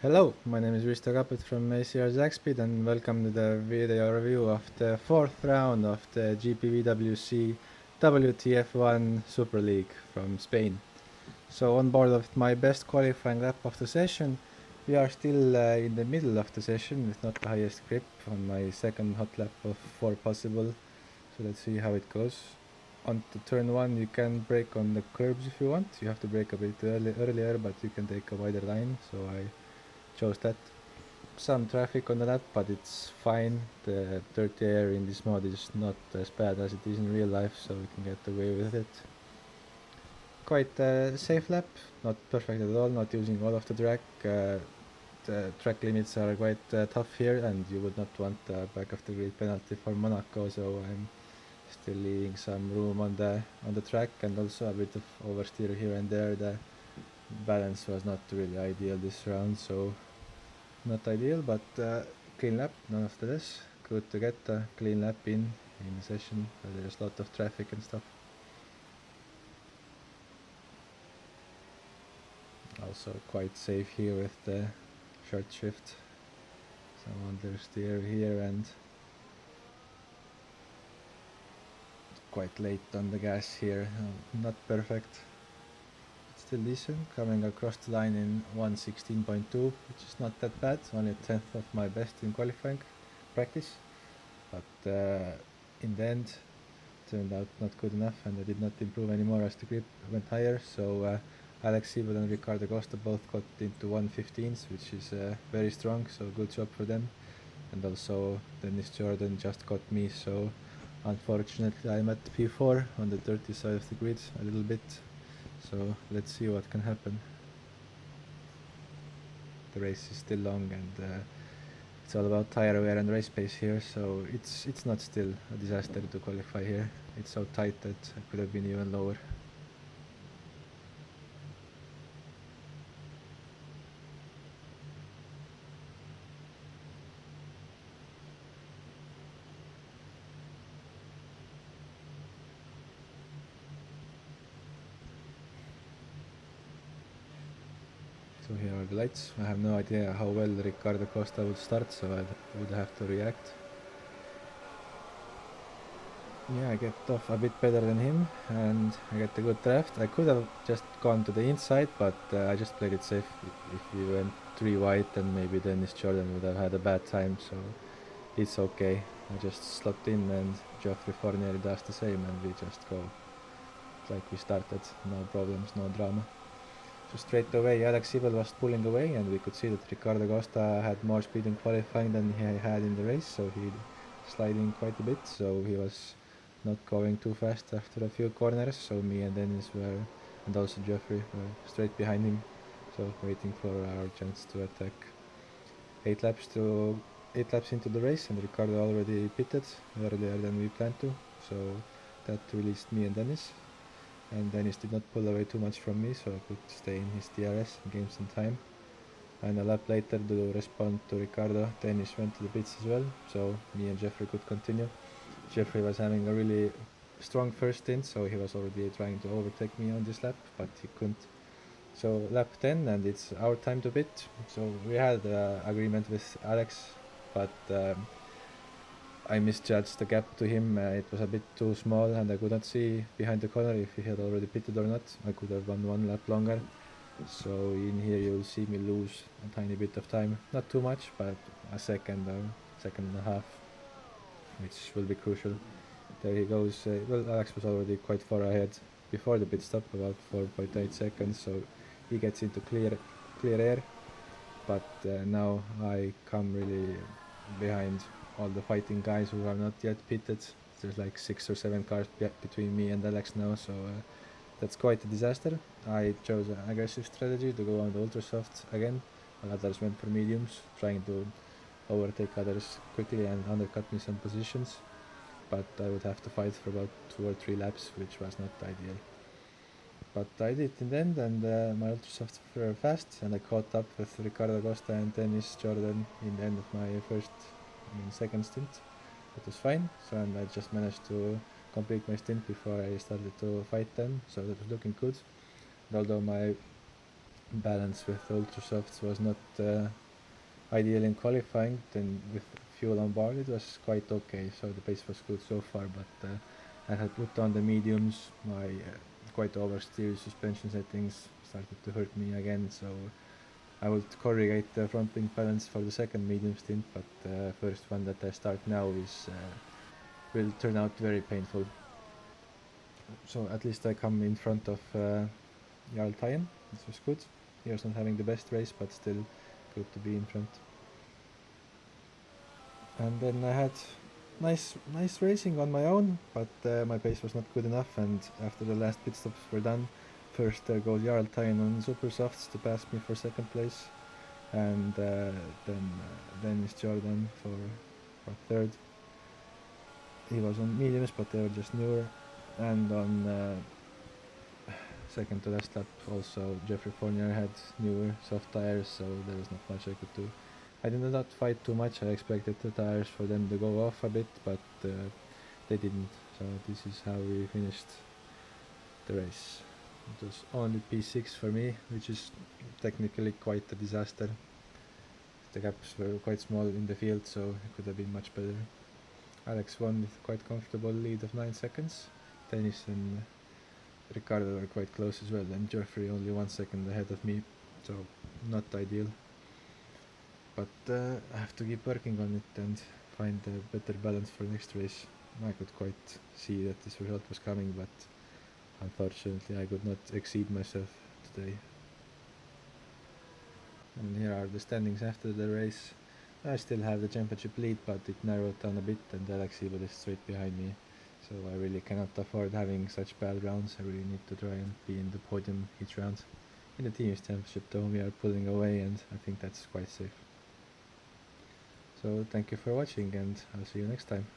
Hello, my name is Risto Kappet from ACR Zaxpeed and welcome to the video review of the fourth round of the GPVWC WTF1 Superleague from Spain. So on board of my best qualifying lap of the session, we are still in the middle of the session with not the highest grip on my second hot lap of 4 possible. So let's see how it goes. On to turn 1 you can brake on the curbs if you want. You have to brake a bit earlier, but you can take a wider line, so I chose that. Some traffic on the lap, but it's fine. The dirty air in this mode is not as bad as it is in real life, so we can get away with it. Quite a safe lap, not perfect at all, not using all of the track. The track limits are quite tough here, and you would not want a back of the grid penalty for Monaco, so I'm still leaving some room on the track, and also a bit of oversteer here and there. The balance was not really ideal this round, so not ideal, but clean lap nonetheless. Good to get a clean lap in a session where there's a lot of traffic and stuff. Also quite safe here with the short shift. Some understeer here and quite late on the gas here. Not perfect. Still decent, coming across the line in 1:16.2, which is not that bad, only a tenth of my best in qualifying practice, but in the end turned out not good enough, and I did not improve anymore as the grip went higher. So Alex Siebel and Ricardo Costa both got into 1:15s, which is very strong, so good job for them. And also Dennis Jordan just got me, so unfortunately I'm at P4 on the dirty side of the grid a little bit. So let's see what can happen. The race is still long, and it's all about tire wear and race pace here, so it's not still a disaster to qualify here. It's so tight that I could have been even lower. So here are the lights. I have no idea how well Ricardo Costa would start, so I would have to react. Yeah, I get off a bit better than him, and I get a good draft. I could have just gone to the inside, but I just played it safe. If we went 3 wide, then maybe Dennis Jordan would have had a bad time, so it's okay. I just slot in, and Geoffrey Fournier does the same, and we just go like we started. No problems, no drama. So straight away Alex Siebel was pulling away, and we could see that Ricardo Costa had more speed in qualifying than he had in the race, so he sliding quite a bit, so he was not going too fast after a few corners, so me and Dennis were, and also Geoffrey, were straight behind him, so waiting for our chance to attack. 8 laps into the race, and Ricardo already pitted earlier than we planned to, so that released me and Dennis. And Dennis did not pull away too much from me, so I could stay in his DRS and gain some time. And a lap later, to respond to Ricardo, Dennis went to the pits as well, so me and Geoffrey could continue. Geoffrey was having a really strong first stint, so he was already trying to overtake me on this lap, but he couldn't. So lap 10, and it's our time to pit. So we had agreement with Alex, but I misjudged the gap to him. It was a bit too small, and I could not see behind the corner if he had already pitted or not. I could have gone 1 lap longer. So in here you'll see me lose a tiny bit of time. Not too much, but a second or second and a half, which will be crucial. There he goes. Well, Alex was already quite far ahead before the pit stop, about 4.8 seconds, so he gets into clear air. But now I come really behind all the fighting guys who are not yet pitted. There's like 6 or 7 cars between me and Alex now, so that's quite a disaster. I chose an aggressive strategy to go on the ultra soft again, while others went for mediums, trying to overtake others quickly and undercut me some positions, but I would have to fight for about 2 or 3 laps, which was not ideal. But I did in the end, and my ultra softs were fast, and I caught up with Ricardo Costa and Dennis Jordan in the end of my second stint. It was fine, so and I just managed to complete my stint before I started to fight them, so that was looking good. And although my balance with ultra softs was not ideal in qualifying. Then with fuel on board it was quite okay, so the pace was good so far, but I had put on the mediums. My quite oversteer suspension settings started to hurt me again, so I will corrigate the front wing balance for the second medium stint, but the first one that I start now is will turn out very painful. So at least I come in front of Jarl Tyen, this was good. He was not having the best race, but still good to be in front. And then I had nice racing on my own, but my pace was not good enough, and after the last pit stops were done, first there goes Jarl Tyen on super softs to pass me for second place, and then Dennis Jordan for third. He was on mediums, but they were just newer, and on second to last lap also Jeffrey Fournier had newer soft tires, so there was not much I could do. I did not fight too much. I expected the tires for them to go off a bit, but they didn't, so this is how we finished the race. It was only P6 for me, which is technically quite a disaster. The gaps were quite small in the field, so it could have been much better. Alex won with quite comfortable lead of 9 seconds. Dennis and Ricardo were quite close as well, and Jeffrey only 1 second ahead of me, so not ideal. But I have to keep working on it and find a better balance for next race. I could quite see that this result was coming, but unfortunately I could not exceed myself today. And here are the standings after the race. I still have the championship lead, but it narrowed down a bit, and Alex Ebel is straight behind me. So I really cannot afford having such bad rounds. I really need to try and be in the podium each round. In the team's championship though, we are pulling away, and I think that's quite safe. So thank you for watching, and I'll see you next time.